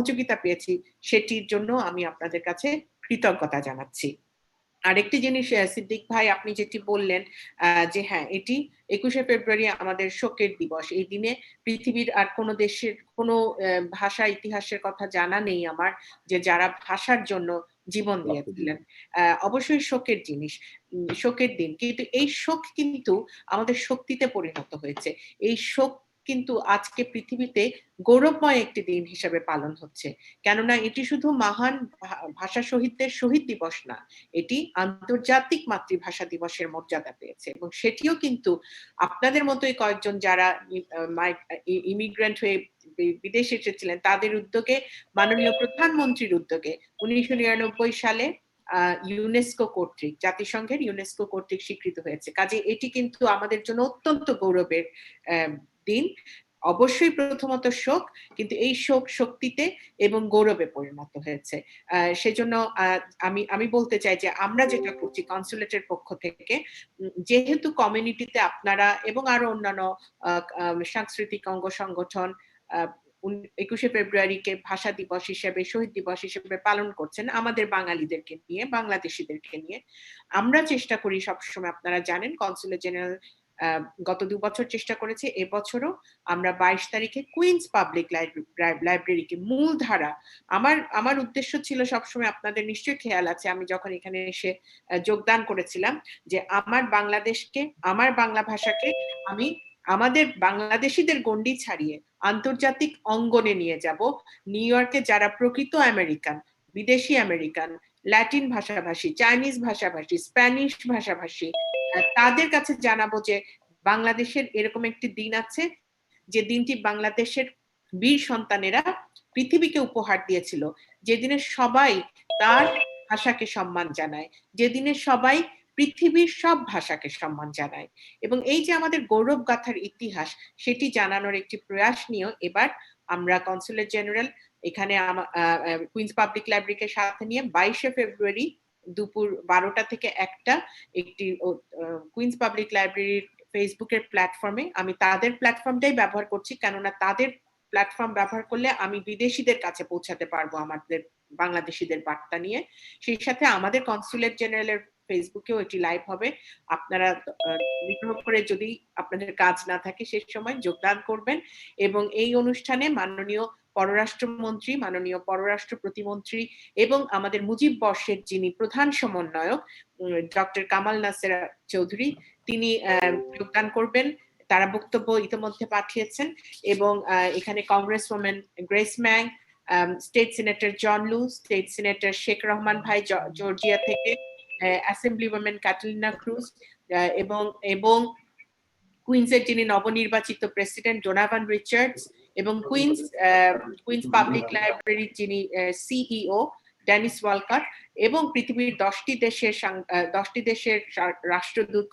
সহযোগিতা পেয়েছি সেটির জন্য আমি আপনাদের কাছে কৃতজ্ঞতা জানাচ্ছি। আরেকটি জিনিস সিদ্দিক ভাই আপনি যেটি বললেন যে হ্যাঁ, এটি ২১শে ফেব্রুয়ারি আমাদের শোকের দিবস। এই দিনে পৃথিবীর আর কোন দেশের কোন ভাষা ইতিহাসের কথা জানা নেই আমার যে যারা ভাষার জন্য জীবন দিয়েছিলেন। অবশ্যই শোকের জিনিস, শোকের দিন। কিন্তু এই শোক কিন্তু আমাদের শক্তিতে পরিণত হয়েছে। এই শোক কিন্তু আজকে পৃথিবীতে গৌরবময় একটি দিন হিসেবে পালন হচ্ছে। কেননা এটি শুধু মহান ভাষা শহীদদের শহীদ দিবস না। এটি আন্তর্জাতিক মাতৃভাষা দিবসের মর্যাদা পেয়েছে এবং সেটিও কিন্তু আপনাদের মতোই কয়েকজন যারা ইমিগ্রেন্ট হয়ে বিদেশে এসেছিলেন তাদের উদ্যোগে, মাননীয় প্রধানমন্ত্রীর উদ্যোগে ১৯৯৯ সালে ইউনেস্কো কর্তৃক, জাতিসংঘের ইউনেস্কো কর্তৃক স্বীকৃত হয়েছে। কাজেই এটি কিন্তু আমাদের জন্য অত্যন্ত গৌরবের দিন। অবশ্যই প্রথমত শোক, কিন্তু এই শোক শক্তিতে এবং গৌরবে পরিণত হয়েছে। সেজন্য আমি বলতে চাই যে আমরা যেটা করছি কনসুলেটের পক্ষ থেকে, যেহেতু কমিউনিটিতে আপনারা এবং আরো অন্যান্য আ আ সাংস্কৃতিক অঙ্গ সংগঠন ২১শে ফেব্রুয়ারিকে ভাষা দিবস হিসেবে, শহীদ দিবস হিসেবে পালন করছেন আমাদের বাঙালিদেরকে নিয়ে, বাংলাদেশীদেরকে নিয়ে। আমরা চেষ্টা করি সবসময়, আপনারা জানেন কনসুলেট জেনারেল গত ২ বছর চেষ্টা করেছে। এবছরও আমরা ২২ তারিখে কুইন্স পাবলিক লাইব্রেরিকে মূলধারা, আমার উদ্দেশ্য ছিল সবসময়, আপনাদের নিশ্চয়ই খেয়াল আছে আমি যখন এখানে এসে যোগদান করেছিলাম, যে আমার বাংলাদেশকে, আমার বাংলা ভাষাকে আমি আমাদের বাংলাদেশীদের গণ্ডি ছাড়িয়ে আন্তর্জাতিক অঙ্গনে নিয়ে যাব। নিউ ইয়র্কে যারা প্রকৃত আমেরিকান, বিদেশি আমেরিকান, ল্যাটিন ভাষাভাষী, চাইনিজ ভাষাভাষী, স্প্যানিশ ভাষাভাষী, তাদের কাছে জানাবো যে বাংলাদেশের এরকম একটি দিন আছে, যে দিনটি বাংলাদেশের বীর সন্তানেরা পৃথিবীকে উপহার দিয়েছিল। যেদিনে সবাই তার ভাষাকে সম্মান জানায়, যেদিনে সবাই পৃথিবীর সব ভাষাকে সম্মান জানায়। এবং এই যে আমাদের গৌরব গাথার ইতিহাস, সেটি জানানোর একটি প্রয়াস নিয়েও এবার আমরা কনসুলেট জেনারেল এখানে কুইন্স পাবলিক লাইব্রেরিকে সাথে নিয়ে ২২শে ফেব্রুয়ারি দুপুর ১২টা থেকে ১টা একটি কুইন্স পাবলিক লাইব্রেরির ফেসবুকের প্ল্যাটফর্মে, আমি তাদের প্ল্যাটফর্মটাই ব্যবহার করছি, কেননা তাদের প্ল্যাটফর্ম ব্যবহার করলে আমি বিদেশিদের কাছে পৌঁছাতে পারবো আমাদের বাংলাদেশিদের বার্তা নিয়ে। সেই সাথে আমাদের কনসুলেট জেনারেলের ফেসবুকেও এটি লাইভ হবে। আপনারা নিগ্রহ করে, যদি আপনাদের কাজ না থাকে সে সময় যোগদান করবেন এবং এই অনুষ্ঠানে মাননীয় পররাষ্ট্রমন্ত্রী, মাননীয় পররাষ্ট্র প্রতিমন্ত্রী এবং আমাদের মুজিব বর্ষের যিনি প্রধান সমন্বয়ক ডক্টর কামাল নাসের চৌধুরী, তিনি যোগদান করবেন। তারা বক্তব্য ইতিমধ্যে পাঠিয়েছেন এবং এখানে congresswoman grace Mang, state senator John লু, স্টেট সিনেটর শেখ রহমান ভাই জর্জিয়া থেকে, অ্যাসেম্বলি ওম্যান ক্যাটালিনা ক্রুজ এবং কুইন্সের যিনি নবনির্বাচিত প্রেসিডেন্ট ডোনাভান রিচার্ডস এবং কুইন্স পাবলিক লাইব্রেরির যিনি সিইও ডেনিস ওয়ালকট এবং পৃথিবীর 10টি দেশের রাষ্ট্রদূত,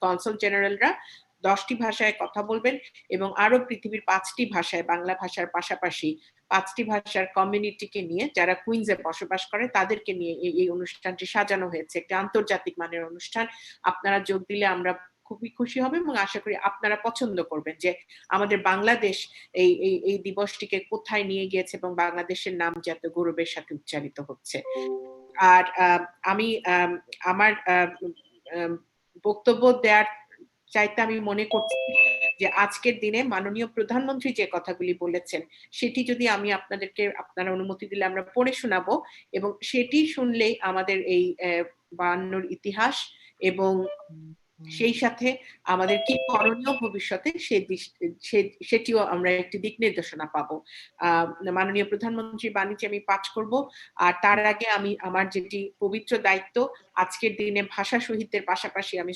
কনসাল জেনারেলরা 10টি ভাষায় কথা বলবেন এবং আরো পৃথিবীর 5টি ভাষায়, বাংলা ভাষার পাশাপাশি 5টি ভাষার কমিউনিটিকে নিয়ে, যারা কুইন্সে বসবাস করে তাদেরকে নিয়ে এই অনুষ্ঠানটি সাজানো হয়েছে। একটি আন্তর্জাতিক মানের অনুষ্ঠান। আপনারা যোগ দিলে আমরা খুবই খুশি হব এবং আশা করি আপনারা পছন্দ করবেন যে আমাদের বাংলাদেশ এই দিবসটিকে কোথায় নিয়ে গিয়েছে এবং বাংলাদেশের নাম যে এত গৌরবের সাথে উচ্চারিত হচ্ছে। আর আমি আমার বক্তব্য দেওয়ার চাইতে আমি মনে করছি যে আজকের দিনে মাননীয় প্রধানমন্ত্রী যে কথাগুলি বলেছেন, সেটি যদি আমি আপনারা অনুমতি দিলে আমরা পড়ে শোনাবো এবং সেটি শুনলেই আমাদের এই ৫২র ইতিহাস এবং সেই সাথে আমাদের কি করণীয় ভবিষ্যতে সেটিও আমরা একটি দিক নির্দেশনা পাবো। মাননীয় প্রধানমন্ত্রীর বাণীটি আমি পাঠ করব। আর তার আগে আমি আমার যেটি পবিত্র দায়িত্ব, আজকের দিনে ভাষা শহীদদের পাশাপাশি আমি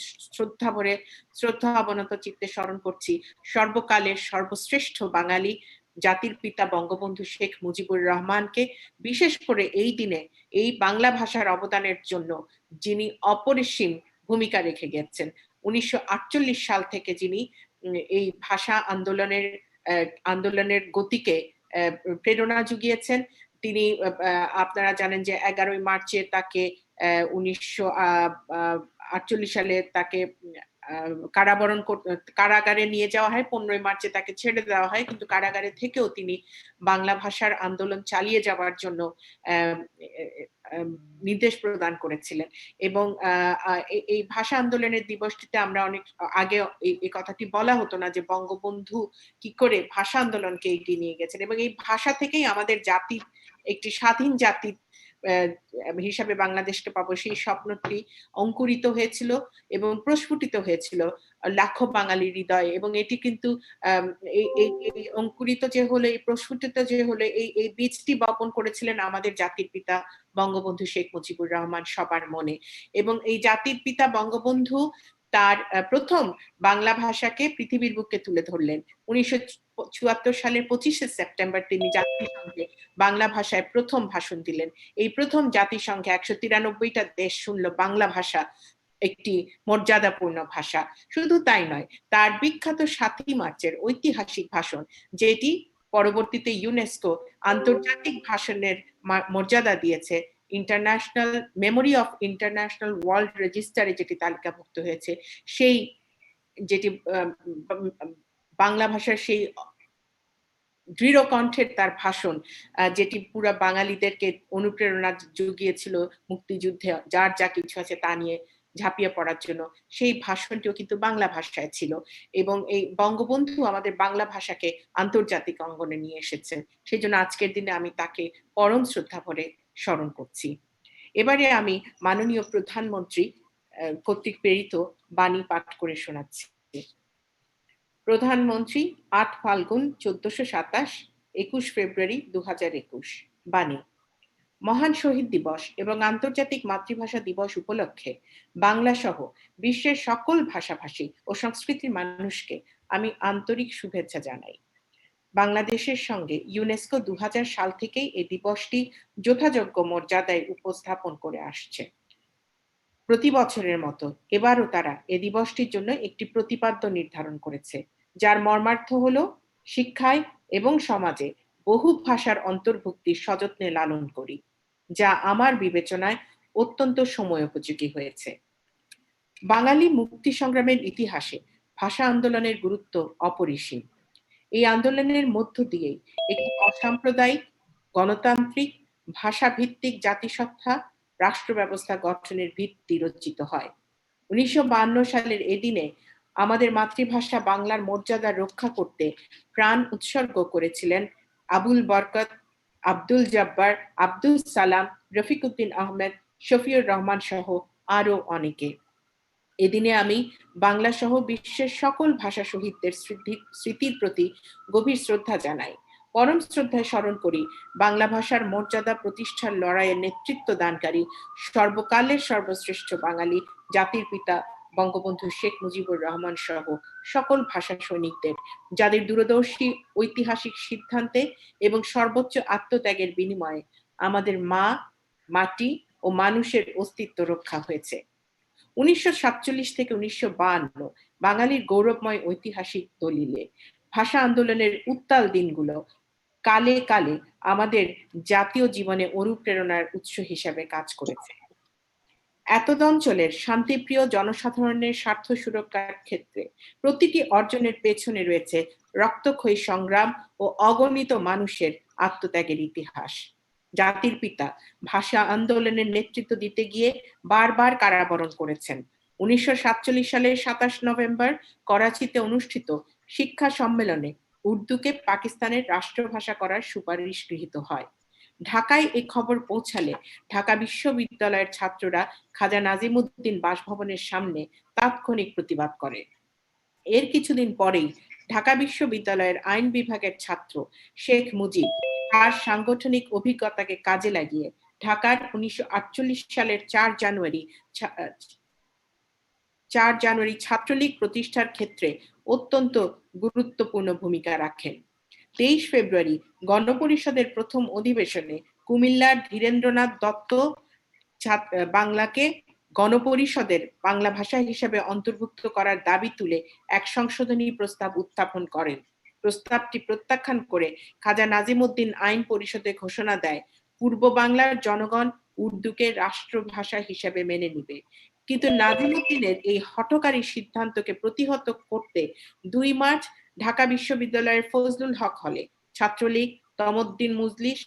শ্রদ্ধা অবনত চিত্তে স্মরণ করছি সর্বকালের সর্বশ্রেষ্ঠ বাঙালি জাতির পিতা বঙ্গবন্ধু শেখ মুজিবুর রহমানকে, বিশেষ করে এই দিনে এই বাংলা ভাষার অবদানের জন্য যিনি অপরিসীম ভূমিকা রেখে গেছেন। ১৯৪৮ সাল থেকে যিনি এই ভাষা আন্দোলনের গতিকে প্রেরণা জুগিয়েছেন। তিনি, আপনারা জানেন যে ১১ই মার্চে তাকে ১৯৪৮ সালে তাকে কারাগারে নিয়ে যাওয়া হয়। 15 মার্চে তাকে ছেড়ে দেওয়া হয়, কিন্তু কারাগারে থেকেও তিনি বাংলা ভাষার আন্দোলন চালিয়ে যাওয়ার জন্য নির্দেশ প্রদান করেছিলেন। এবং এই ভাষা আন্দোলনের দিবসটিতে আমরা অনেক আগে এই কথাটি বলা হতো না যে বঙ্গবন্ধু কি করে ভাষা আন্দোলনকে এগিয়ে নিয়ে গেছেন, এবং এই ভাষা থেকেই আমাদের জাতি একটি স্বাধীন জাতি হিসাবে বাংলাদেশকে পাবো সেই স্বপ্নটি অঙ্কুরিত হয়েছিল এবং প্রস্ফুটিত হয়েছিল লাখো বাঙালির হৃদয়ে। এবং এটি কিন্তু এই অঙ্কুরিত যে হলো, এই প্রস্ফুটিত যে হলো, এই বীজটি বপন করেছিলেন আমাদের জাতির পিতা বঙ্গবন্ধু শেখ মুজিবুর রহমান সবার মনে। এবং এই জাতির পিতা বঙ্গবন্ধু তার প্রথম বাংলা ভাষাকে পৃথিবীর বুকে তুলে ধরলেন। 1974 সালের 25শে সেপ্টেম্বর তিনি জাতিসংঘে বাংলা ভাষায় প্রথম ভাষণ দিলেন। এই প্রথম জাতিসংঘে 193টা দেশ শুনল বাংলা ভাষা একটি মর্যাদাপূর্ণ ভাষা। শুধু তাই নয়, তার বিখ্যাত 7ই মার্চের ঐতিহাসিক ভাষণ, যেটি পরবর্তীতে ইউনেস্কো আন্তর্জাতিক ভাষণের মর্যাদা দিয়েছে, international memory of international world রেজিস্টারে যেটি তালিকাভুক্ত হয়েছে, সেই যেটি বাংলা ভাষার সেই দৃঢ় কণ্ঠের তার ভাষণ, যেটি পুরা বাঙালিদেরকে অনুপ্রেরণা জুগিয়েছিল মুক্তিযুদ্ধে যার যা কিছু আছে তা নিয়ে ঝাঁপিয়ে পড়ার জন্য, সেই ভাষণটিও কিন্তু বাংলা ভাষায় ছিল। এবং এই বঙ্গবন্ধু আমাদের বাংলা ভাষাকে আন্তর্জাতিক অঙ্গনে নিয়ে এসেছেন। সেই জন্য আজকের দিনে আমি তাকে পরম শ্রদ্ধা ভরে স্মরণ করছি। এবারে আমি মাননীয় প্রধানমন্ত্রী কর্তৃক প্রেরিত বাণী পাঠ করে শোনাচ্ছি। প্রধানমন্ত্রী 8 ফাল্গুন 1427, 21 ফেব্রুয়ারি 2021। বাণী। মহান শহীদ দিবস এবং আন্তর্জাতিক মাতৃভাষা দিবস উপলক্ষে বাংলা সহ বিশ্বের সকল ভাষাভাষী ও সংস্কৃতির মানুষকে আমি আন্তরিক শুভেচ্ছা জানাই। বাংলাদেশের সঙ্গে ইউনেস্কো 2000 সাল থেকেই এই দিবসটি যথাযোগ্য মর্যাদায় উপস্থাপন করে আসছে। প্রতি বছরের মতো এবারও তারা এ দিবসটির জন্য একটি প্রতিপাদ্য নির্ধারণ করেছে, যার মর্মার্থ হলো শিক্ষায় এবং সমাজে বহু ভাষার অন্তর্ভুক্তির সযত্নে লালন করি, যা আমার বিবেচনায় অত্যন্ত সময়োপযোগী হয়েছে। বাঙালি মুক্তি সংগ্রামের ইতিহাসে ভাষা আন্দোলনের গুরুত্ব অপরিসীম। এই আন্দোলনের মধ্য দিয়েই একটি অসাম্প্রদায়িক, গণতান্ত্রিক, ভাষাভিত্তিক জাতিসত্তা রাষ্ট্র ব্যবস্থা গঠনের ভিত্তি রচিত হয়। 1952 সালের এদিনে আমাদের মাতৃভাষা বাংলার মর্যাদা রক্ষা করতে প্রাণ উৎসর্গ করেছিলেন আবুল বরকত, আব্দুল জব্বার, আব্দুল সালাম, রফিকুদ্দিন আহমেদ, শফিউর রহমান সহ আরো অনেকে। এদিনে আমি বাংলা সহ বিশ্বের সকল ভাষা শহীদদের স্মৃতির প্রতি গভীর শ্রদ্ধা জানাই। পরম শ্রদ্ধায় স্মরণ করি বাংলা ভাষার মর্যাদা প্রতিষ্ঠার লড়াইয়ে নেতৃত্ব দানকারী সর্বকালের সর্বশ্রেষ্ঠ বাঙালি জাতির পিতা বঙ্গবন্ধু শেখ মুজিবুর রহমান সহ সকল ভাষা সৈনিকদের, যাদের দূরদর্শী ঐতিহাসিক সিদ্ধান্তে এবং সর্বোচ্চ আত্মত্যাগের বিনিময়ে আমাদের মা, মাটি ও মানুষের অস্তিত্ব রক্ষা হয়েছে। 1947 থেকে 1952 বাঙালির গৌরবময় ঐতিহাসিক দলিলে ভাষা আন্দোলনের উত্তাল দিনগুলো কালে কালে আমাদের জাতীয় জীবনে অনুপ্রেরণার উৎস হিসেবে কাজ করেছে। এতদ অঞ্চলের শান্তিপ্রিয় জনসাধারণের স্বার্থ সুরক্ষার ক্ষেত্রে প্রতিটি অর্জনের পেছনে রয়েছে রক্তক্ষয়ী সংগ্রাম ও অগণিত মানুষের আত্মত্যাগের ইতিহাস। জাতির পিতা ভাষা আন্দোলনের নেতৃত্ব দিতে গিয়ে বারবার কারাবরণ করেছেন। 1947 সালের 27 নভেম্বর করাচিতে অনুষ্ঠিত শিক্ষা সম্মেলনে উর্দুকে পাকিস্তানের রাষ্ট্রভাষা করার সুপারিশ গৃহীত হয়। ঢাকায় এই খবর পৌঁছালে ঢাকা বিশ্ববিদ্যালয়ের ছাত্ররা খাজা নাজিমুদ্দিন বাসভবনের সামনে তাৎক্ষণিক প্রতিবাদ করে। এর কিছুদিন পরেই ঢাকা বিশ্ববিদ্যালয়ের আইন বিভাগের ছাত্র শেখ মুজিব তার সাংগঠনিক অভিজ্ঞতাকে কাজে লাগিয়ে ঢাকার 1948 সালের 4 জানুয়ারি ছাত্রলীগ প্রতিষ্ঠার ক্ষেত্রে অত্যন্ত গুরুত্বপূর্ণ ভূমিকা রাখেন। 23 ফেব্রুয়ারি গণপরিষদের প্রথম অধিবেশনে কুমিল্লার ধীরেন্দ্রনাথ দত্ত বাংলাকে গণপরিষদের বাংলা ভাষা হিসেবে অন্তর্ভুক্ত করার দাবি তুলে এক সংশোধনী প্রস্তাব উত্থাপন করেন। প্রস্তাবটি প্রত্যাখ্যান করে খাজা নাজিমুদ্দিন আইন পরিষদে ঘোষণা দেয় পূর্ব বাংলার জনগণ উর্দুকে রাষ্ট্রভাষা হিসেবে মেনে নিবে। কিন্তু নাজিমুদ্দিনের এই হঠকারী সিদ্ধান্তকে প্রতিহত করতে ২ মার্চ ঢাকা বিশ্ববিদ্যালয়ের ফজলুল হক হলে ছাত্রলীগ, তমদ্দিন মুজলিস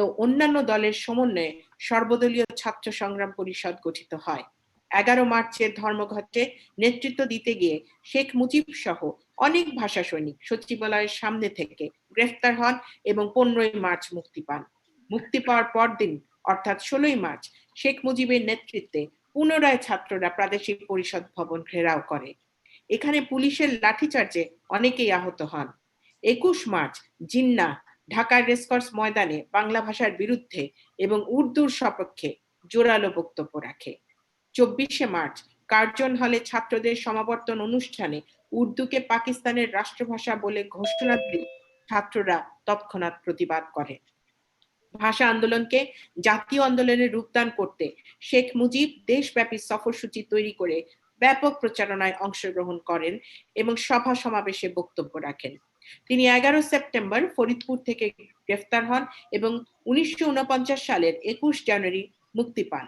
ও অন্যান্য দলের সমন্বয়ে সর্বদলীয় ছাত্র সংগ্রাম পরিষদ গঠিত হয়। ১১ মার্চের ধর্মঘটে নেতৃত্ব দিতে গিয়ে শেখ মুজিব সহ অনেক ভাষা সৈনিক সচিবালয়ের সামনে থেকে গ্রেফতার হন এবং ১৫ই মার্চ মুক্তি পান। মুক্তি পাওয়ার পরদিন অর্থাৎ ১৬ই মার্চ শেখ মুজিবের নেতৃত্বে পুনরায় ছাত্ররা প্রাদেশিক পরিষদ ভবন ঘেরাও করে। এখানে পুলিশের লাঠিচার্জে অনেকেই আহত হন। ২১ মার্চ জিন্নাহ ঢাকার রেসকোর্স ময়দানে বাংলা ভাষার বিরুদ্ধে এবং উর্দুর সপক্ষে জোরালো বক্তব্য রাখে। ২৪শে মার্চ কার্জন হলে ছাত্রদের সমাবর্তন অনুষ্ঠানে উর্দুকে পাকিস্তানের রাষ্ট্রভাষা বলে ঘোষণা দিয়ে ছাত্ররা তৎক্ষণাৎ প্রতিবাদ করে। ভাষা আন্দোলনকে জাতীয় আন্দোলনের রূপদান করতে শেখ মুজিব দেশব্যাপী সফরসূচি তৈরি করে ব্যাপক প্রচারণায় অংশগ্রহণ করেন এবং সভা সমাবেশে বক্তব্য রাখেন। তিনি ১১ সেপ্টেম্বর ফরিদপুর থেকে গ্রেফতার হন এবং ১৯৪৯ সালের ২১ জানুয়ারি মুক্তি পান।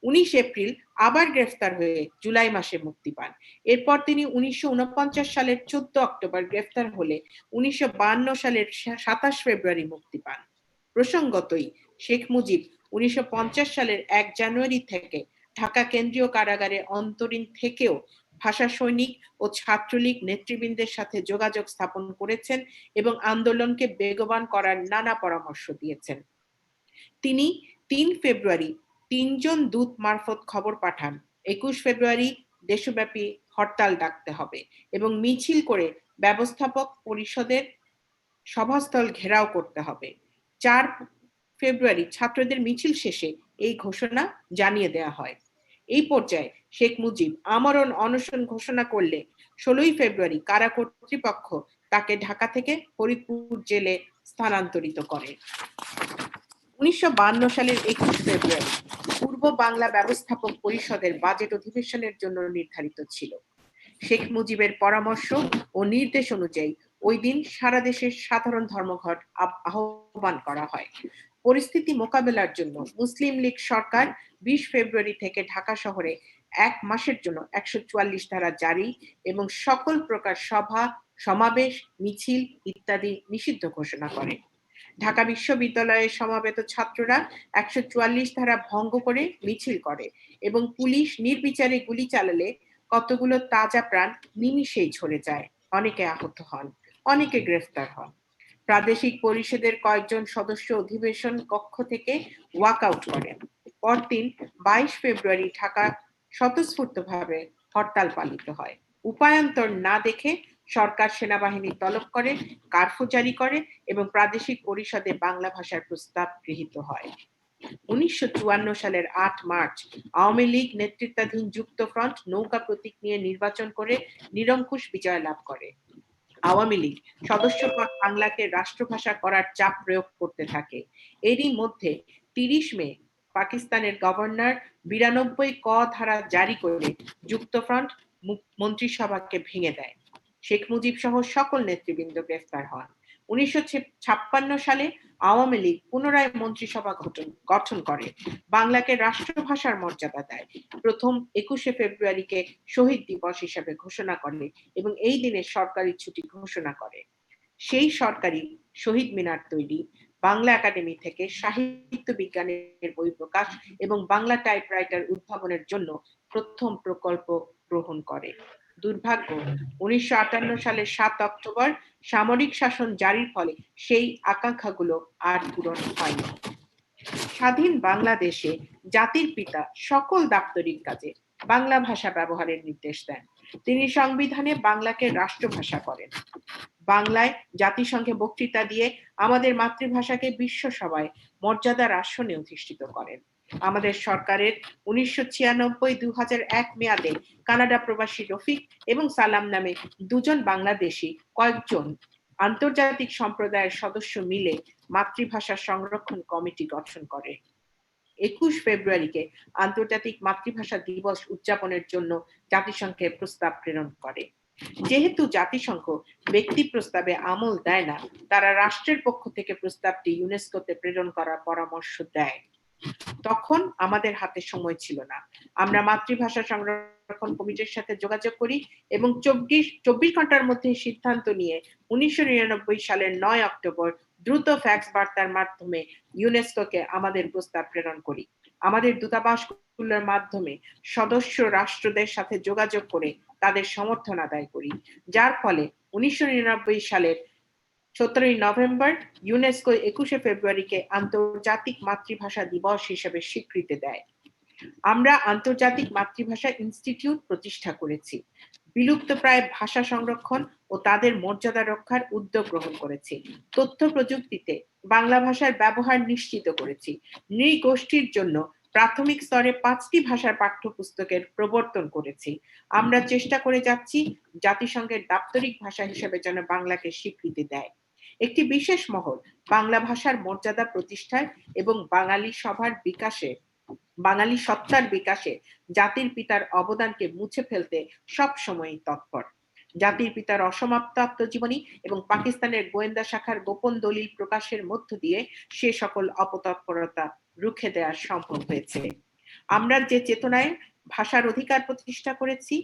১৯ এপ্রিল আবার গ্রেফতার হয়ে জুলাই মাসে মুক্তি পান। এরপর তিনি ১৯৪৯ সালের ১৪ অক্টোবর গ্রেফতার হলে ১৯৫২ সালের ২৭ ফেব্রুয়ারি মুক্তি পান। প্রসঙ্গতই শেখ মুজিব ১৯৫০ সালের ১ জানুয়ারি থেকে ঢাকা কেন্দ্রীয় কারাগারে অন্তরীণ থেকেও ভাষা সৈনিক ও ছাত্রলীগ নেতৃবৃন্দের সাথে যোগাযোগ স্থাপন করেছেন এবং আন্দোলনকে বেগবান করার নানা পরামর্শ দিয়েছেন। তিনি ৩ ফেব্রুয়ারি ৩ জন দূত মারফত খবর পাঠান ২১ ফেব্রুয়ারি দেশব্যাপী হরতাল ডাকতে হবে এবং মিছিল করে ব্যবস্থাপক পরিষদের সভাস্থল ঘেরাও করতে হবে। ৪ ফেব্রুয়ারি ছাত্রদের মিছিল শেষে এই ঘোষণা জানিয়ে দেওয়া হয়। এই পর্যায়ে শেখ মুজিব আমরণ অনশন ঘোষণা করলে ১৬ই ফেব্রুয়ারি কারা কর্তৃপক্ষ তাকে ঢাকা থেকে ফরিদপুর জেলে স্থানান্তরিত করে। ১৯৫২ সালের ২১ ফেব্রুয়ারি পূর্ব বাংলা ব্যবস্থাপক পরিষদের বাজেট অধিবেশনের জন্য নির্ধারিত ছিল। শেখ মুজিবের পরামর্শ ও নির্দেশ অনুযায়ী ওই দিন সারা দেশের সাধারণ ধর্মঘট আহ্বান করা হয়। পরিস্থিতি মোকাবেলার জন্য মুসলিম লীগ সরকার ২০ ফেব্রুয়ারি থেকে ঢাকা শহরে ১ মাসের জন্য ১৪৪ ধারা জারি এবং সকল প্রকার সভা, সমাবেশ, মিছিল ইত্যাদি নিষিদ্ধ ঘোষণা করে। ঢাকা বিশ্ববিদ্যালয়ে সমবেত ছাত্ররা ১৪৪ ধারা ভঙ্গ করে মিছিল করে এবং পুলিশ নির্বিচারে গুলি চালালে কতগুলো তাজা প্রাণ নিমিষেই ঝরে যায়। অনেকে আহত হন, অনেকে গ্রেফতার হন। প্রাদেশিক পরিষদের কয়েকজন সদস্য অধিবেশন কক্ষ থেকে ওয়াকআউট করেন। পরদিন ২২ ফেব্রুয়ারি ঢাকা স্বতঃস্ফূর্তভাবে হরতাল পালিত হয়। উপায়ান্তর না দেখে সরকার সেনাবাহিনী তলব করে, কারফিউ জারি করে এবং প্রাদেশিক পরিষদে বাংলা ভাষার প্রস্তাব গৃহীত হয়। ১৯৫৪ সালের ৮ মার্চ আওয়ামী লীগ নেতৃত্বাধীন যুক্তফ্রন্ট নৌকা প্রতীক নিয়ে নির্বাচন করে নিরঙ্কুশ বিজয় লাভ করে। আওয়ামী লীগ সদস্যপদ বাংলাকে রাষ্ট্রভাষা করার চাপ প্রয়োগ করতে থাকে। এরই মধ্যে ৩০ মে পাকিস্তানের গভর্নর ৯২ ক ধারা জারি করে যুক্তফ্রন্ট মন্ত্রিসভাকে ভেঙে দেয়। শেখ মুজিব সহ সকল নেতৃবৃন্দ গ্রেফতার হন। ১৯৫৬ সালে আওয়ামী লীগ পুনরায় মন্ত্রিসভা গঠন করে, বাংলাকে রাষ্ট্রভাষার মর্যাদা দেয়, প্রথম ২১শে ফেব্রুয়ারিকে শহীদ দিবস হিসেবে ঘোষণা করে এবং এই দিনে সরকারি ছুটি ঘোষণা করে। সেই সরকারি শহীদ মিনার তৈরি, বাংলা একাডেমি থেকে সাহিত্য বিজ্ঞানের বই প্রকাশ এবং বাংলা টাইপরাইটার উদ্ভাবনের জন্য প্রথম প্রকল্প গ্রহণ করে। দুর্ভাগ্য ১৯৫৮ সালের ৭ অক্টোবর সামরিক শাসন জারির ফলে সেই আকাঙ্ক্ষাগুলো আর পূরণ হয়নি। স্বাধীন বাংলাদেশে জাতির পিতা সকল দাপ্তরিক কাজে বাংলা ভাষা ব্যবহারের নির্দেশ দেন। তিনি সংবিধানে বাংলাকে রাষ্ট্রভাষা করেন। বাংলায় জাতিসংঘে বক্তৃতা দিয়ে আমাদের মাতৃভাষাকে বিশ্ব সভায় মর্যাদার আসনে অধিষ্ঠিত করেন। আমাদের সরকারের ১৯৯৬-২০০১ মেয়াদে কানাডা প্রবাসী রফিক এবং সালাম নামে দুজন বাংলাদেশী কয়েকজন আন্তর্জাতিক সম্প্রদায়ের সদস্য মিলে মাতৃভাষা সংরক্ষণ কমিটি গঠন করে। ২১ ফেব্রুয়ারিকে আন্তর্জাতিক মাতৃভাষা দিবস উদযাপনের জন্য জাতিসংঘে প্রস্তাব প্রেরণ করে। যেহেতু জাতিসংঘ ব্যক্তি প্রস্তাবে আমল দেয় না, তারা রাষ্ট্রের পক্ষ থেকে প্রস্তাবটি ইউনেস্কোতে প্রেরণ করার পরামর্শ দেয়। তখন আমাদের হাতে সময় ছিল না। আমরা মাতৃভাষা সংরক্ষণ কমিটির সাথে যোগাযোগ করি এবং ২৪ ঘন্টার মধ্যে সিদ্ধান্ত নিয়ে ১৯৯৯ সালের ৯ অক্টোবর দ্রুত ফ্যাক্স বার্তার মাধ্যমে ইউনেস্কোকে আমাদের প্রস্তাব প্রেরণ করি। আমাদের দূতাবাসগুলোর মাধ্যমে সদস্য রাষ্ট্রদের সাথে যোগাযোগ করে তাদের সমর্থন আদায় করি। যার ফলে ১৯৯৯ সালের ১৭ই নভেম্বর ইউনেস্কো ২১শে ফেব্রুয়ারিকে আন্তর্জাতিক মাতৃভাষা দিবস হিসেবে স্বীকৃতি দেয়। আমরা আন্তর্জাতিক মাতৃভাষা ইনস্টিটিউট প্রতিষ্ঠা করেছি। বিলুপ্তপ্রায় ভাষা সংরক্ষণ ও তাদের মর্যাদা রক্ষার উদ্যোগ গ্রহণ করেছি। তথ্য প্রযুক্তিতে বাংলা ভাষার ব্যবহার নিশ্চিত করেছি। নৃগোষ্ঠীর জন্য প্রাথমিক স্তরে ৫টি ভাষার পাঠ্যপুস্তকের প্রবর্তন করেছি। আমরা চেষ্টা করে যাচ্ছি জাতিসংঘের দাপ্তরিক ভাষা হিসেবে যেন বাংলাকে স্বীকৃতি দেয়। একটি বিশেষ মহল বাংলা ভাষার মর্যাদা প্রতিষ্ঠায় এবং বাঙালি সত্তার বিকাশে জাতির পিতার অবদানকে মুছে ফেলতে সবসময়ই তৎপর। জাতির পিতার অসমাপ্ত আত্মজীবনী এবং পাকিস্তানের গোয়েন্দা শাখার গোপন দলিল প্রকাশের মধ্য দিয়ে সে সকল অপতৎপরতা রুখে দেওয়া সম্ভব হয়েছে। আমরা যে চেতনায় ভাষার অধিকার প্রতিষ্ঠা করেছি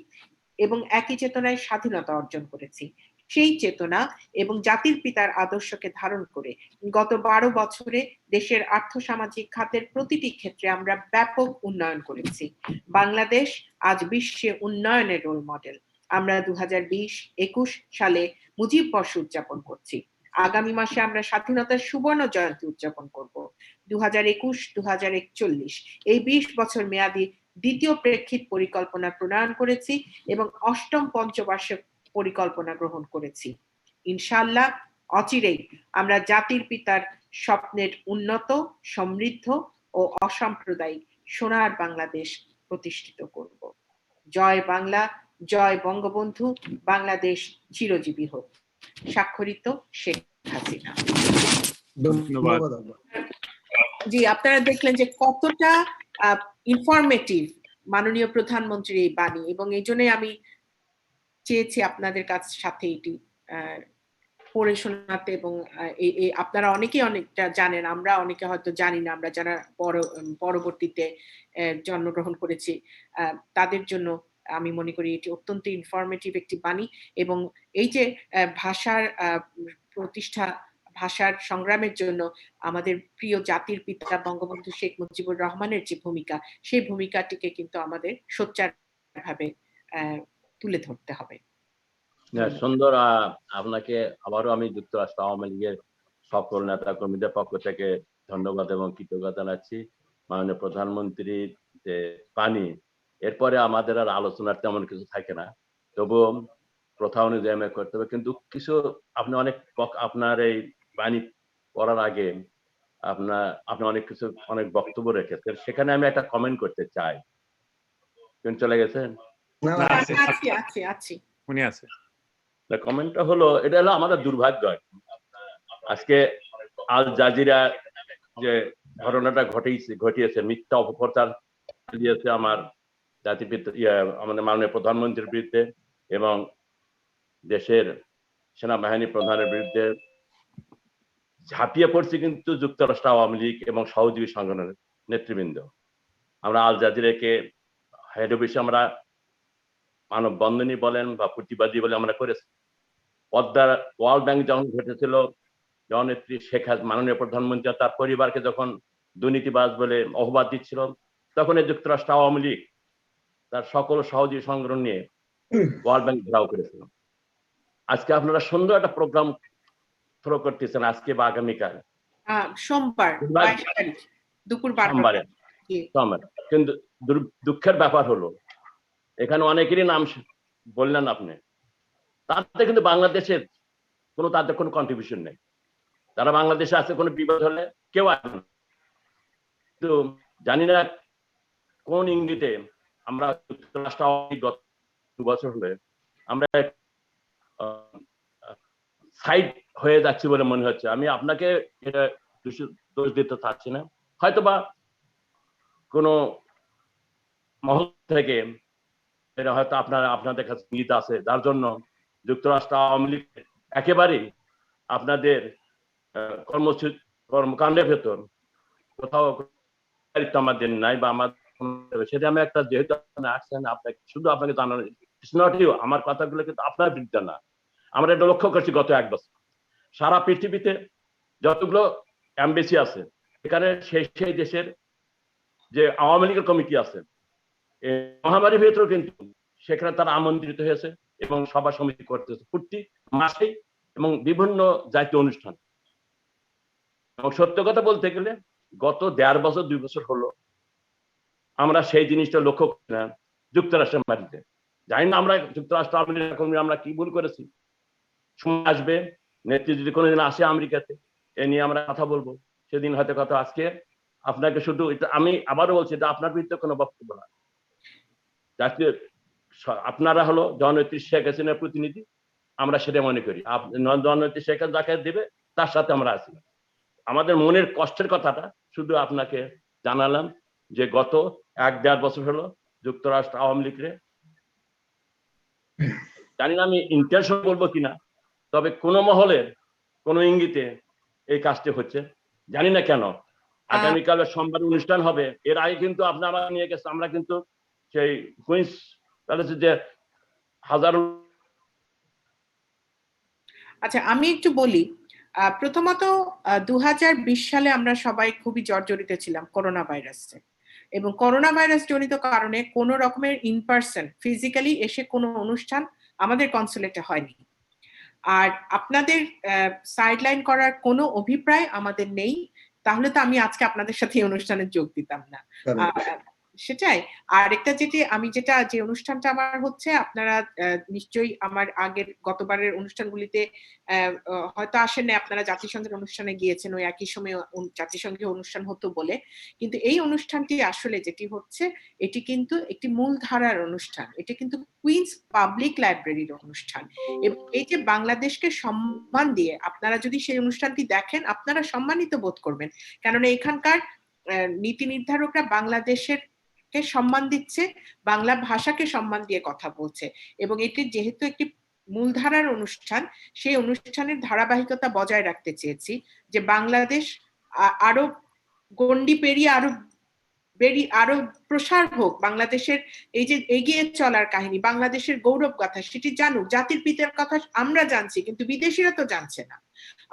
এবং একই চেতনায় স্বাধীনতা অর্জন করেছি, সেই চেতনা এবং জাতির পিতার আদর্শকে ধারণ করে গত ১২ বছরে দেশের আর্থসামাজিক খাতের প্রতিটি ক্ষেত্রে আমরা ব্যাপক উন্নয়ন করেছি। বাংলাদেশ আজ বিশ্বে উন্নয়নের রোল মডেল। আমরা ২০২০-২১ সালে মুজিব বর্ষ উদযাপন করছি। আগামী মাসে আমরা স্বাধীনতার সুবর্ণ জয়ন্তী উদযাপন করব। ২০২১-২০৪১ এই ২০ বছর মেয়াদী দ্বিতীয় প্রেক্ষিত পরিকল্পনা প্রণয়ন করেছি এবং ৮ম পঞ্চবার্ষিক পরিকল্পনা গ্রহণ করেছি। ইনশাআল্লাহ অচিরেই আমরা জাতির পিতার স্বপ্নের উন্নত, সমৃদ্ধ ও অসাম্প্রদায়িক সোনার বাংলাদেশ প্রতিষ্ঠিত করব। জয় বাংলা, জয় বঙ্গবন্ধু, বাংলাদেশ চিরজীবী হোক। স্বাক্ষরিত শেখ হাসিনা। ধন্যবাদ। জি, আপনারা দেখলেন যে কতটা ইনফরমেটিভ মাননীয় প্রধানমন্ত্রীর এই বাণী, এবং এই জন্যই আমি চেয়েছি আপনাদের সাথে এটি পড়ে শোনাতে। এবং আপনারা অনেকেই অনেকটা জানেন, আমরা অনেকে হয়তো জানি না, আমরা যারা পরবর্তীতে জন্মগ্রহণ করেছি তাদের জন্য আমি মনে করি এটি অত্যন্ত ইনফরমেটিভ একটি বাণী। এবং এই যে ভাষার প্রতিষ্ঠা, ভাষার সংগ্রামের জন্য আমাদের প্রিয় জাতির পিতা বঙ্গবন্ধু শেখ মুজিবুর রহমানের যে ভূমিকা, সেই ভূমিকাটিকে কিন্তু আমাদের সোচ্চারভাবে তুলে ধরতে হবে। সুন্দর। আপনাকে আবারও আমি যুক্তরাষ্ট্র আওয়ামী লীগের সকল নেতা কর্মীদের পক্ষ থেকে ধন্যবাদ এবং কৃতজ্ঞতা জানাচ্ছি। মাননীয় প্রধানমন্ত্রীর যে বাণী, এরপরে আমাদের আর আলোচনার তেমন কিছু থাকে না, তবুও প্রথা অনুযায়ী আমি করতে হবে। কিন্তু কিছু আপনি আপনার এই বাণী পড়ার আগে আপনি অনেক বক্তব্য রেখেছেন, সেখানে আমি একটা কমেন্ট করতে চাই। চলে গেছেন? উনি আছে। কমেন্টটা হলো, এটা হলো আমাদের দুর্ভাগ্য। আজকে আল জাজিরা যে ঘটনাটা ঘটিয়েছে, মিথ্যা অপপ্রচার দিয়েছে আমার জাতিপিতা আমাদের মাননীয় প্রধানমন্ত্রীর বিরুদ্ধে এবং দেশের সেনাবাহিনী প্রধানের বিরুদ্ধে ঝাঁপিয়ে পড়ছে কিন্তু যুক্তরাষ্ট্র আওয়ামী লীগ এবং সহযোগী সংগঠনের নেতৃবৃন্দ। আমরা আল জাজিরাকে হেড অফিসে আমরা মানববন্ধনী বলেন বা প্রতিবাদী বলে আমরা করেছি। পদ্মার ওয়ার্ল্ড ব্যাংক যখন ঘটেছিল, জননেত্রী শেখ হাসিনা মাননীয় প্রধানমন্ত্রী তার পরিবারকে যখন দুর্নীতিবাজ বলে অপবাদ দিচ্ছিল, তখন এই যুক্তরাষ্ট্র আওয়ামী লীগ তার সকল সহযোগী সংগঠন নিয়ে ওয়ার্ল্ড ব্যাংক ঘেরাও করেছিল। আজকে আপনারা সুন্দর একটা প্রোগ্রাম থ্রো করতেছেন, আজকে বা আগামীকাল সোমবার সোমবারে। কিন্তু দুঃখের ব্যাপার হলো, এখানে অনেকেরই নাম বললেন আপনি, তাতে কিন্তু বাংলাদেশের তাদের কোনো কন্ট্রিবিউশন নেই। তারা বাংলাদেশে আছে, কোনো বিপদ হলে কেউ আসে না। কিন্তু জানি না কোন ইঙ্গিতে আমরা যুক্তরাষ্ট্র গত 2 বছর হলে আমরা সাইড হয়ে যাচ্ছি বলে মনে হচ্ছে। আমি আপনাকে এটা দোষ দিতে চাচ্ছি না, হয়তোবা কোনো মহল থেকে এটা হয়তো আপনাদের কাছে ইঙ্গিত আছে, যার জন্য যুক্তরাষ্ট্র আওয়ামী লীগ একেবারেই আপনাদের কর্মকাণ্ডের ভেতর কোথাও দায়িত্ব আমাদের নাই বা আমার সেটা আমি একটা যেহেতু আপনি আসছেন আপনাকে শুধু আপনাকে জানানো ইটস নট ইউ আমার কথাগুলো কিন্তু আপনার বিরুদ্ধে না। আমরা এটা লক্ষ্য করছি গত 1 বছর সারা পৃথিবীতে যতগুলো এমবেসি আছে এখানে সেই দেশের যে আওয়ামী লীগের কমিটি আছে মহামারীর ভেতরেও কিন্তু সেখানে তারা আমন্ত্রিত হয়েছে এবং সভা সমিতি করতেছে প্রতি মাসে এবং বিভিন্ন জাতীয় অনুষ্ঠান। এবং সত্য কথা বলতে গেলে গত 1.5 বছর 2 বছর হলো আমরা সেই জিনিসটা লক্ষ্য করি না যুক্তরাষ্ট্রের মাটিতে। জানি না আমরা যুক্তরাষ্ট্র কর্মী আমরা কি ভুল করেছি। সময় আসবে নেত্রী যদি কোনোদিন আসে আমেরিকাতে এ নিয়ে আমরা কথা বলবো, সেদিন হয়তো কথা। আজকে আপনাকে শুধু এটা আমি আবারও বলছি এটা আপনার বিরুদ্ধে কোনো বক্তব্য না। জাতীয় আপনারা হলো জননেত্রী শেখ হাসিনার প্রতিনিধি, আমরা সেটা মনে করি। জননেত্রী শেখ হাসিনা যাকে দেবে তার সাথে আমরা আছি। আমাদের মনের কষ্টের কথাটা শুধু আপনাকে জানালাম যে গত 1-1.5 বছর হলো যুক্তরাষ্ট্র আওয়ামী লীগের, জানি না আমি ইন্টেনশন বলবো কিনা, তবে কোন মহলের কোন ইঙ্গিতে এই কাজটি হচ্ছে, জানি না কেন। আগামীকাল সোমবার অনুষ্ঠান হবে, এর আগে কিন্তু আপনারা নিয়ে গেছে, আমরা কিন্তু সেই কুইন্স প্যালেসে যে হাজারো। আচ্ছা আমি একটু বলি, প্রথমত 2020 সালে আমরা সবাই খুবই জর্জরিত ছিলাম করোনা ভাইরাসে, এবং করোনা ভাইরাস জনিত কারণে কোনো রকমের ইন পার্সন ফিজিক্যালি এসে কোনো অনুষ্ঠান আমাদের কনসুলেটে হয়নি। আর আপনাদের সাইডলাইন করার কোনো অভিপ্রায় আমাদের নেই, তাহলে তো আমি আজকে আপনাদের সাথে এই অনুষ্ঠানে যোগ দিতাম না। সেটাই। আর একটা যে অনুষ্ঠানটা আমার হচ্ছে, আপনারা নিশ্চয়ই আমার আগের গতবারের অনুষ্ঠানগুলিতে হয়তো আসেন না, আপনারা জাতিসংঘের অনুষ্ঠানে গিয়েছেন, ওই একই সময় জাতিসংঘের অনুষ্ঠান হতো বলে। কিন্তু এই অনুষ্ঠানটি আসলে যেটি হচ্ছে, এটি কিন্তু একটি মূলধারার অনুষ্ঠান, এটি কিন্তু কুইন্স পাবলিক লাইব্রেরির অনুষ্ঠান। এবং এই যে বাংলাদেশকে সম্মান দিয়ে আপনারা যদি সেই অনুষ্ঠানটি দেখেন, আপনারা সম্মানিত বোধ করবেন, কেননা এখানকার নীতি নির্ধারকরা বাংলাদেশের কে সম্মান দিচ্ছে, বাংলা ভাষাকে সম্মান দিয়ে কথা বলছে। এবং এটি যেহেতু একটি মূলধারার অনুষ্ঠান, সেই অনুষ্ঠানের ধারাবাহিকতা বজায় রাখতে চেয়েছি, যে বাংলাদেশ আরো গণ্ডি পেরিয়ে আরো প্রসার হোক, বাংলাদেশের এই যে এগিয়ে চলার কাহিনী, বাংলাদেশের গৌরব গাথা সেটি জানুক। জাতির পিতার কথা আমরা জানছি, কিন্তু বিদেশিরা তো জানছে না,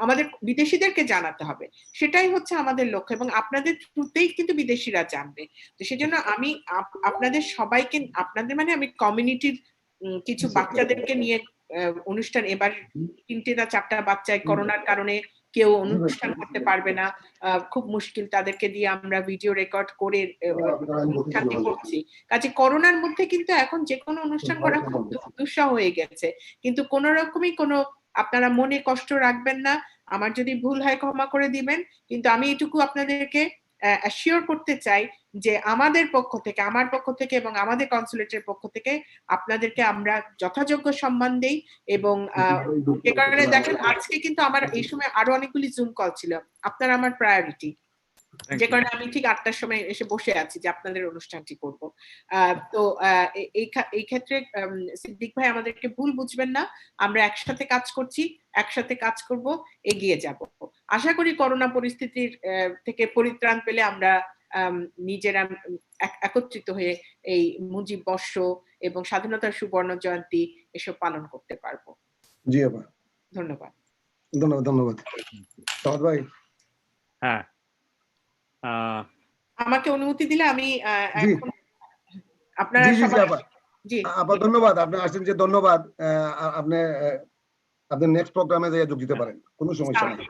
আমাদের বিদেশিদেরকে জানাতে হবে, সেটাই হচ্ছে আমাদের লক্ষ্য। এবং আপনাদের থ্রুতেই কিন্তু বিদেশিরা জানবে। তো সেজন্য আমি আপনাদের সবাইকে, আপনাদের মানে আমি কমিউনিটির কিছু বাচ্চাদেরকে নিয়ে অনুষ্ঠান, এবার 3-4টা বাচ্চায় করোনার কারণে কেউ অনুষ্ঠান করতে পারবে না, খুব মুশকিল, তাদেরকে দিয়ে আমরা ভিডিও রেকর্ড করে অনুষ্ঠানটি করছি। কাজে করোনার মধ্যে কিন্তু এখন যে কোনো অনুষ্ঠান করা খুব দুঃসহ হয়ে গেছে। কিন্তু কোন রকমই কোনো আপনারা মনে কষ্ট রাখবেন না, আমার যদি ভুল হয় ক্ষমা করে দিবেন। কিন্তু আমি এটুকু আপনাদেরকে অ্যাসিওর করতে চাই যে আমাদের পক্ষ থেকে, আমার পক্ষ থেকে এবং আমাদের কনসুলেটের পক্ষ থেকে আপনাদেরকে আমরা যথাযোগ্য সম্মান দেই। এবং এ কারণে দেখেন আজকে কিন্তু আমার এই সময় আরো অনেকগুলি জুম কল ছিল, আপনারা আমার প্রায়োরিটি, যে কারণে আমি ঠিক 8টার সময় এসে বসে আছি যে আপনাদের অনুষ্ঠানটি করব। তো এই ক্ষেত্রে সিদ্দিক ভাই আমাদেরকে ভুল বুঝবেন না, আমরা একসাথে কাজ করছি, একসাথে কাজ করব, এগিয়ে যাব। আশা করি করোনা পরিস্থিতির থেকে পরিত্রাণ পেলে আমরা নিজেরা একত্রিত হয়ে এই মুজিব বর্ষ এবং স্বাধীনতার সুবর্ণ জয়ন্তী এসব পালন করতে পারবো। জি আপা, ধন্যবাদ। ধন্যবাদ ভাই। হ্যাঁ, আমাকে অনুমতি দিলে আমি এখন আপনারা সবাই। জি আপা ধন্যবাদ, আপনি আসছেন যে, ধন্যবাদ। আপনি আপনার নেক্সট প্রোগ্রামে যাইয়া যোগ দিতে পারেন, কোনো সমস্যা নেই।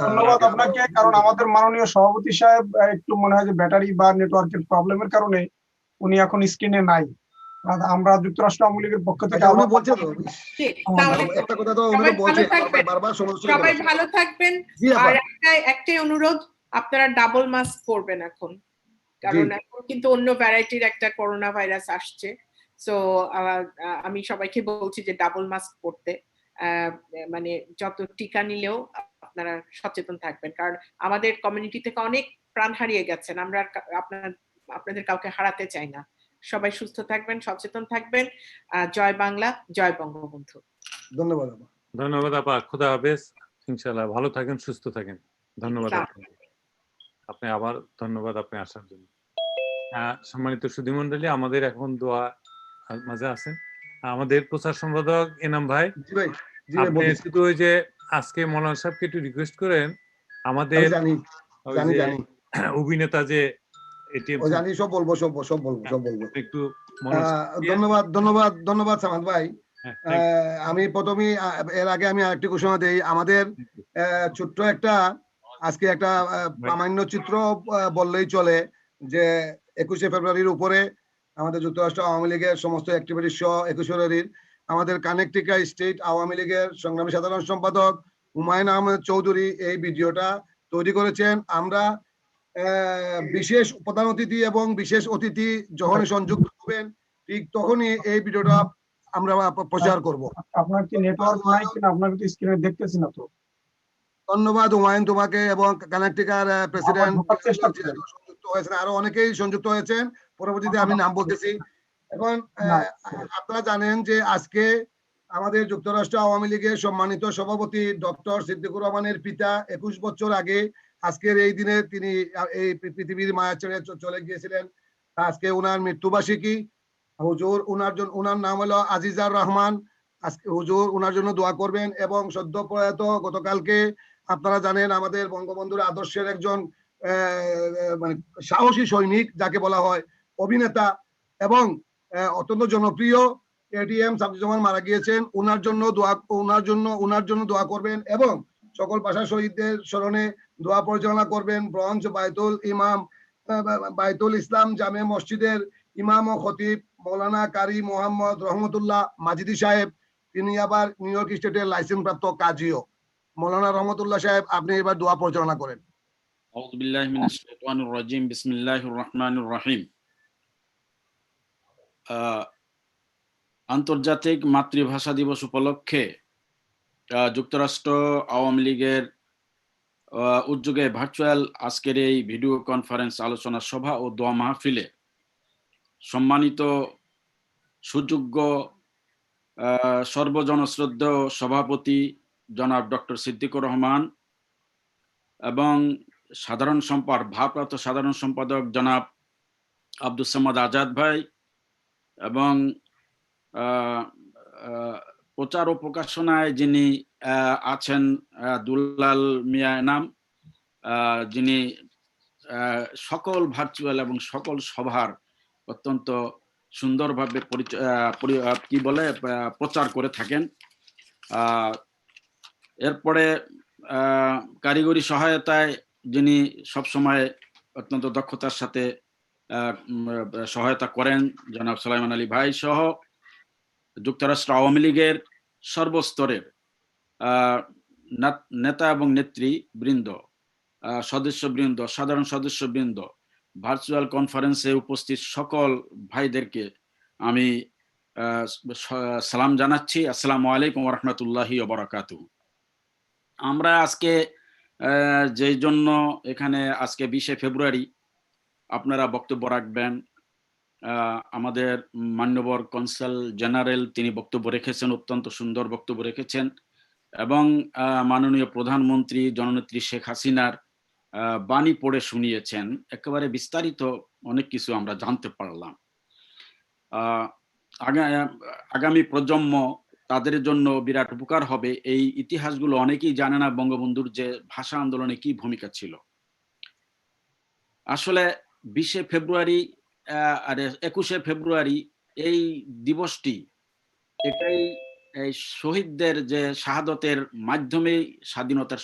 ধন্যবাদ আপনাকে, কারণ আমাদের মাননীয় সভাপতি সাহেব একটু মনে হয় যে ব্যাটারি বা নেটওয়ার্কের প্রবলেমের কারণে উনি এখন স্ক্রিনে নাই। আমরা যুক্তরাষ্ট্র আওয়ামী লীগের পক্ষ থেকে একটা কথা তো উনি বলছেন বারবার, সবাই ভালো থাকবেন। আর একটাই অনুরোধ, আপনারা ডাবল মাস্ক পরবেন এখন, কারণ এখন কিন্তু অন্য ভ্যারাইটির একটা করোনা ভাইরাস আসছে। সো আমি সবাইকে বলছি যে ডাবল মাস্ক পরতে, মানে যত টিকা নিলেও আপনারা সচেতন থাকবেন, কারণ আমাদের কমিউনিটি থেকে অনেক প্রাণ হারিয়ে গেছেন, আমরা আপনাদের কাউকে হারাতে চাই না। সবাই সুস্থ থাকবেন, সচেতন থাকবেন। জয় বাংলা, জয় বঙ্গবন্ধু। ধন্যবাদ আপা, খোদা হাফেজ, ইনশাআল্লাহ ভালো থাকেন, সুস্থ থাকেন। ধন্যবাদ। আপনি আবার ধন্যবাদ আপনি আসার জন্য। সম্মানিত সুধীমণ্ডলী, আমাদের এখন দোয়া মাঝে আছেন আমাদের প্রচার সম্পাদক এনাম ভাই। জি ভাই, আপনি বলতেছি। শুধু ওই যে আজকে মৌলানা সাহেবকে একটু রিকোয়েস্ট করেন আমাদের আমি জানি ওই জানি যে জানি অভিনেতা যে এটিএম ও জানি, সব বলবো সব বলবো। একটু মনোযোগ দিয়ে- ধন্যবাদ সামাদ ভাই। হ্যাঁ, thank you. আমি প্রথমেই এর আগে আমি আরেকটি ঘোষণা দেই। আমাদের ছোট্ট একটা আজকে একটা প্রামাণ্য চিত্র বললেই চলে যে 21শে ফেব্রুয়ারির উপরে আমাদের যুক্তরাষ্ট্র আওয়ামী লীগের সমস্ত অ্যাক্টিভিটি সহ 21 ফেব্রুয়ারির আমাদের কানেকটিকা স্টেট আওয়ামী লীগের সংগ্রামী সাধারণ সম্পাদক হুমায়ুন আহমেদ চৌধুরী এই ভিডিওটা তৈরি করেছেন। আমরা বিশেষ প্রধান অতিথি এবং বিশেষ অতিথি যখন সংযুক্ত হবেন ঠিক তখনই এই ভিডিওটা আমরা প্রচার করব। আপনার কি নেটওয়ার্ক নাই কিনা, আপনাকে তো স্ক্রিনে দেখতেছি না তো। ধন্যবাদ হুমায়ুন তোমাকে এবং কানেকটিকার প্রেসিডেন্ট ঢোকার চেষ্টা করেন। সংযুক্ত হয়েছেন, আরো অনেকেই সংযুক্ত হয়েছেন। পরবর্তীতে আমি নাম বলতেছি। এখন আপনারা জানেন যে আজকে আমাদের যুক্তরাষ্ট্র আওয়ামী লীগের সম্মানিত সভাপতি ডক্টর সিদ্দিকুর রহমানের পিতা 21 বছর আগে আজকের এই দিনে তিনি এই পৃথিবীর মায়া ছেড়ে চলে গিয়েছিলেন। আজকে ওনার মৃত্যুবার্ষিকী। হুজুর ওনার নাম হলো আজিজার রহমান। আজকে হুজুর ওনার জন্য দোয়া করবেন। এবং সদ্য প্রয়াত গতকালকে আপনারা জানেন আমাদের বঙ্গবন্ধুর আদর্শের একজন মানে সাহসী সৈনিক যাকে বলা হয়, অভিনেতা এবং অত্যন্ত জনপ্রিয় এটিএম সাবজুজ্জামান মারা গিয়েছেন। ওনার জন্য দোয়া করবেন এবং সকল ভাষা শহীদদের স্মরণে দোয়া পরিচালনা করবেন। ব্রঞ্জ বাইতুল ইসলাম জামে মসজিদের ইমাম ও খতিব মৌলানা কারি মোহাম্মদ রহমতুল্লাহ মাজিদি সাহেব, তিনি আবার নিউ ইয়র্ক স্টেটের লাইসেন্স প্রাপ্ত কাজীও। মৌলানা রহমতুল্লাহ সাহেব, আপনি এবার দোয়া পরিচালনা করেন। আউযু বিল্লাহি মিনাশ শাইতানির রাজিম, বিসমিল্লাহির রহমানির রহিম। আন্তর্জাতিক মাতৃভাষা দিবস উপলক্ষে যুক্তরাষ্ট্র আওয়ামী লীগের উদ্যোগে ভার্চুয়াল আজকের এই ভিডিও কনফারেন্স আলোচনা সভা ও দোয়া মাহফিলে সম্মানিত সুযোগ্য সর্বজনশ্রদ্ধেয় সভাপতি জনাব ডক্টর সিদ্দিকুর রহমান এবং ভারপ্রাপ্ত সাধারণ সম্পাদক জনাব আব্দুস সামাদ আজাদ ভাই এবং প্রচার ও প্রকাশনায় যিনি আছেন দুলাল মিয়া এনাম, যিনি সকল ভার্চুয়াল এবং সকল সভার অত্যন্ত সুন্দরভাবে প্রচার করে থাকেন। এরপরে কারিগরি সহায়তায় যিনি সবসময় অত্যন্ত দক্ষতার সাথে সহায়তা করেন জনাব সুলাইমান আলী ভাই সহ যুক্তরাষ্ট্র আওয়ামী লীগের সর্বস্তরের নেতা এবং নেতৃবৃন্দ, সদস্যবৃন্দ, সাধারণ সদস্যবৃন্দ, ভার্চুয়াল কনফারেন্সে উপস্থিত সকল ভাইদেরকে আমি সালাম জানাচ্ছি। আসসালামু আলাইকুম ওয়া রাহমাতুল্লাহি ওয়া বারাকাতুহু। আমরা আজকে যেই জন্য এখানে আজকে 20শে ফেব্রুয়ারি আপনারা বক্তব্য রাখবেন, আমাদের মাননীয় কনসাল জেনারেল তিনি বক্তব্য রেখেছেন, অত্যন্ত সুন্দর বক্তব্য রেখেছেন এবং মাননীয় প্রধানমন্ত্রী জননেত্রী শেখ হাসিনার বাণী পড়ে শুনিয়েছেন। একেবারে বিস্তারিত অনেক কিছু আমরা জানতে পারলাম। আগামী প্রজন্ম তাদের জন্য বিরাট উপকার হবে। এই ইতিহাসগুলো অনেকেই জানে না, বঙ্গবন্ধুর যে ভাষা আন্দোলনে কি ভূমিকা ছিল। আসলে 20শে ফেব্রুয়ারি আর 21শে ফেব্রুয়ারি এই দিবসটি, এটাই এই শহীদদের যে শাহাদতের মাধ্যমে স্বাধীনতার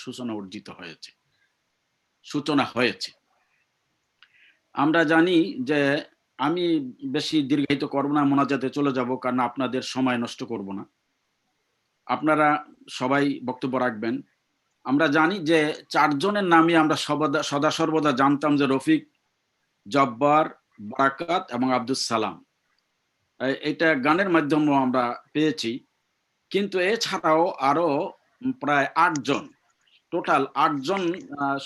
সূচনা হয়েছে। আমরা জানি যে, আমি বেশি দীর্ঘায়িত করব না, মোনাজাতে চলে যাব, কারণ আপনাদের সময় নষ্ট করব না। আপনারা সবাই বক্তব্য রাখবেন। আমরা জানি যে 4 জনের নামই আমরা সদা সর্বদা জানতাম, যে রফিক, জব্বার, বারাকাত এবং আব্দুস সালাম। এটা গানের মাধ্যমেও আমরা পেয়েছি, কিন্তু এছাড়াও আরো প্রায় 8 জন, টোটাল 8 জন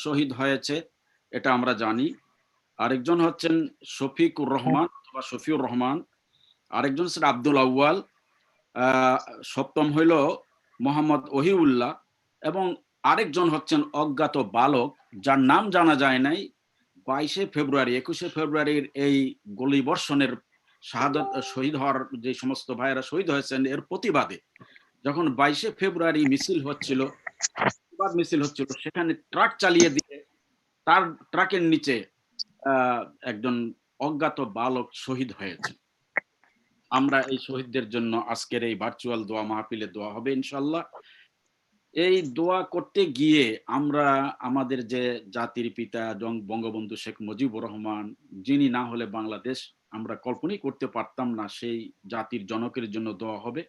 শহীদ হয়েছে, এটা আমরা জানি। আরেকজন হচ্ছেন শফিকুর রহমান অথবা শফিউর রহমান, আরেকজন হচ্ছেন আব্দুল আউয়াল, সপ্তম হইল মোহাম্মদ ওহিউল্লাহ এবং আরেকজন হচ্ছেন অজ্ঞাত বালক যার নাম জানা যায় নাই, 22 ফেব্রুয়ারি 21 ফেব্রুয়ারির এই গুলিবর্ষণের শহীদ হওয়ার যে সমস্ত ভাইয়েরা শহীদ হয়েছেন এর প্রতিবাদে যখন 22 ফেব্রুয়ারি মিছিল হচ্ছিল, সেখানে ট্রাক চালিয়ে দিয়ে তার ট্রাকের নিচে একজন অজ্ঞাত বালক শহীদ হয়েছে। আমরা এই শহীদদের জন্য আজকের এই ভার্চুয়াল দোয়া মাহফিলে দোয়া হবে ইনশাল্লাহ। এই দোয়া করতে গিয়ে আমরা আমাদের যে জাতির পিতা বঙ্গবন্ধু শেখ মুজিবুর রহমান, যিনি না হলে বাংলাদেশ আমরা কল্পনাই করতে পারতাম না, সেই জাতির জনকের জন্য দোয়া হবে,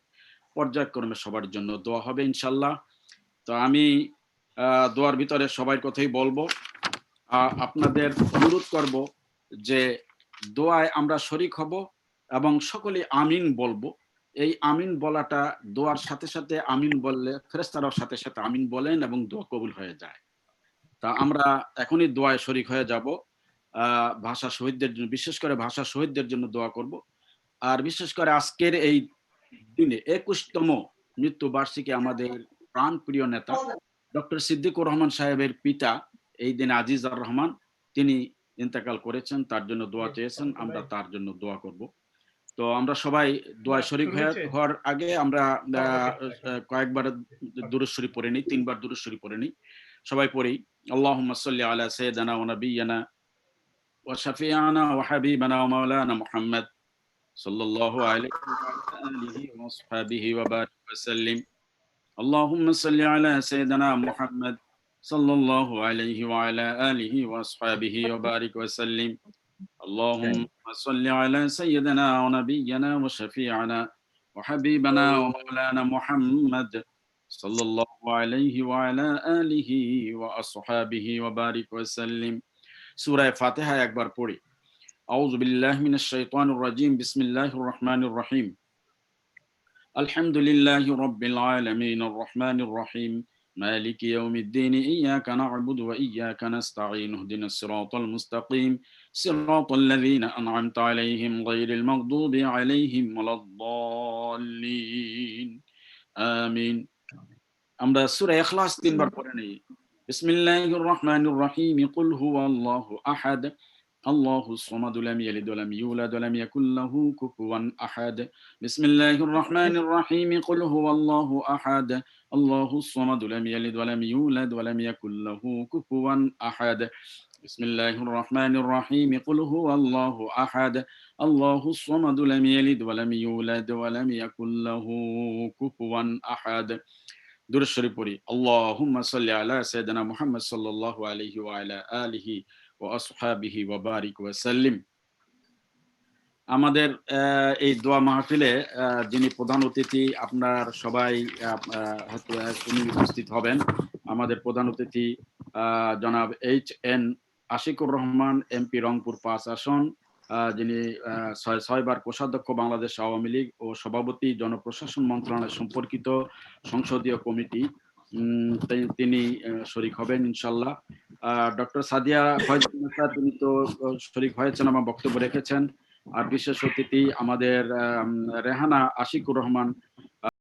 পর্যায়ক্রমে সবার জন্য দোয়া হবে ইনশাল্লাহ। তো আমি দোয়ার ভিতরে সবার কথাই বলবো, আপনাদের অনুরোধ করব যে দোয়ায় আমরা শরীক হব এবং সকলে আমিন বলবো। এই আমিন বলাটা দোয়ার সাথে সাথে আমিন বললে ফেরেশতারাও সাথে সাথে আমিন বলেন এবং দোয়া কবুল হয়ে যায়। তা আমরা এখনই দোয়ায় শরীক হয়ে যাব। ভাষা শহীদদের জন্য, বিশেষ করে ভাষা শহীদদের জন্য দোয়া করব। আর বিশেষ করে আজকের এই দিনে 21তম মৃত্যুবার্ষিকী আমাদের প্রাণ প্রিয় নেতা ডক্টর সিদ্দিকুর রহমান সাহেবের পিতা এই দিনে আজিজার রহমান, তিনি ইন্তেকাল করেছেন, তার জন্য দোয়া চেয়েছেন, আমরা তার জন্য দোয়া করব। তো আমরা সবাই দোয়া শরীক হওয়ার আগে আমরা কয়েকবার দুরূদ শরীফ পড়ে নিই, 3 বার দুরূদ শরীফ পড়ে নিই। সবাই পড়ি। আল্লাহুম্মা সাল্লি আলা সাইয়্যিদিনা ওয়া নাবিয়্যিনা ওয়া শাফি'ানা ওয়া হাবিবানা ওয়া মাওলানা মুহাম্মদ সাল্লাল্লাহু আলাইহি ওয়া আলিহি ওয়া আসহাবিহি ওয়া বারিক ওয়া সাল্লিম। আল্লাহুম্মা সাল্লি আলা সাইয়্যিদিনা মুহাম্মদ সাল্লাল্লাহু আলাইহি ওয়া আলা আলিহি ওয়া আসহাবিহি ওয়া বারিক ওয়া সাল্লিম। اللهم صل على سيدنا ونبينا وشفيعنا وحبيبنا ومولانا محمد صلى الله عليه وعلى آله وأصحابه وبارك وسلم. سورة فاتحة أكبر পড়ি। أعوذ بالله من الشيطان الرجيم. بسم الله الرحمن الرحيم. الحمد لله رب العالمين الرحمن الرحيم مالك يوم الدين إياك نعبد وإياك نستعين اهدنا الصراط المستقيم صراط الذين أنعمت عليهم غير المغضوب عليهم ولا الضالين آمين. আমরা সূরা ইখলাস 3 বার পড়ে নেই। বিসমিল্লাহির রহমানির রহিম। কুল হুয়াল্লাহু আহাদ আল্লাহুস সামাদ লাম ইয়ালিদ ওয়া লাম ইউলাদ ওয়া লাম ইয়াকুল লাহু কুফুয়ান আহাদ। বিসমিল্লাহির রহমানির রহিম। কুল হুয়াল্লাহু আহাদ আল্লাহুস সামাদ লাম ইয়ালিদ ওয়া লাম ইউলাদ ওয়া লাম ইয়াকুল লাহু কুফুয়ান আহাদ। বিসমিল্লাহির রহমানির রহিম। কুল হুয়াল্লাহু আহাদ আল্লাহুস সামাদ লাম ইয়ালিদ ওয়া লাম ইউলাদ ওয়া লাম ইয়াকুল লাহু কুফুয়ান আহাদ। দুরূদ শরীফ পড়ি। আল্লাহুম্মা সাল্লি আলা সাইয়্যিদিনা মুহাম্মদ সাল্লাল্লাহু আলাইহি ওয়া আলা আলিহি ওয়া আসহাবিহি ওয়া বারিক ওয়া সাল্লিম। আমাদের এই দোয়া মাহফিলে যিনি প্রধান অতিথি, আপনার সবাই হয়তো উনি উপস্থিত হবেন। আমাদের প্রধান অতিথি জনাব HN আশিকুর রহমান, এমপি রংপুর 5 আসন, যিনি 6 বার কোষাধ্যক্ষ বাংলাদেশ আওয়ামী লীগ ও সভাপতি জনপ্রশাসন মন্ত্রণালয় সম্পর্কিত সংসদীয় কমিটি, তিনি শরীক হবেন ইনশাল্লাহ। ডক্টর সাদিয়া ফয়জুন্নেসা, তিনি তো শরীক হয়েছেন, আমার বক্তব্য রেখেছেন। আর বিশেষ অতিথি আমাদের রেহানা আশিকুর রহমান,